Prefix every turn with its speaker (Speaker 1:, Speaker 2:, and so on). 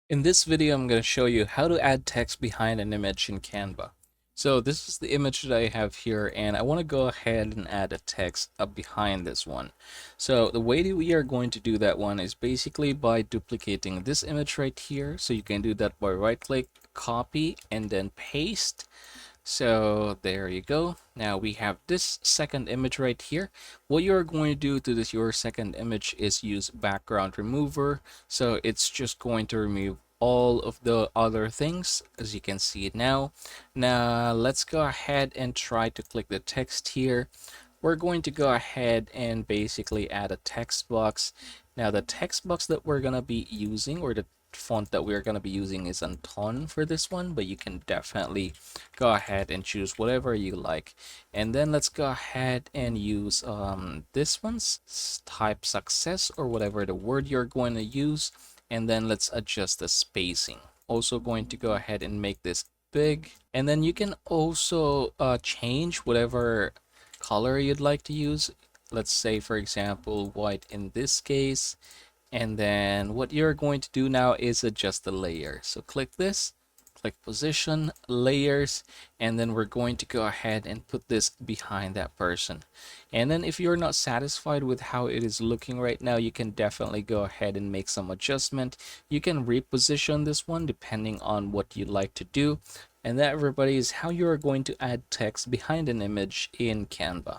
Speaker 1: In this video, I'm going to show you how to add text behind an image in Canva. So this is the image that I have here, and I want to go ahead and add a text up behind this one. So the way that we are going to do that one is basically by duplicating this image right here. So you can do that by right click, copy, and then paste. So there you go. Now we have this second image right here. What you're going to do to this your second image is use background remover. So it's just going to remove all of the other things as you can see it now. Now let's go ahead and try to click the text here. We're going to go ahead and basically add a text box. Now the text box that we're gonna be using, or the font that we're gonna be using, is Anton for this one, but you can definitely go ahead and choose whatever you like. And then let's go ahead and use this one's type success, or whatever the word you're going to use, and then let's adjust the spacing. Also going to go ahead and make this big, and then you can also change whatever color you'd like to use. Let's say, for example, white in this case. And then what you're going to do now is adjust the layer. So click this, click position, layers, and then we're going to go ahead and put this behind that person. And then if you're not satisfied with how it is looking right now, you can definitely go ahead and make some adjustment. You can reposition this one depending on what you'd like to do. And that, everybody, is how you're going to add text behind an image in Canva.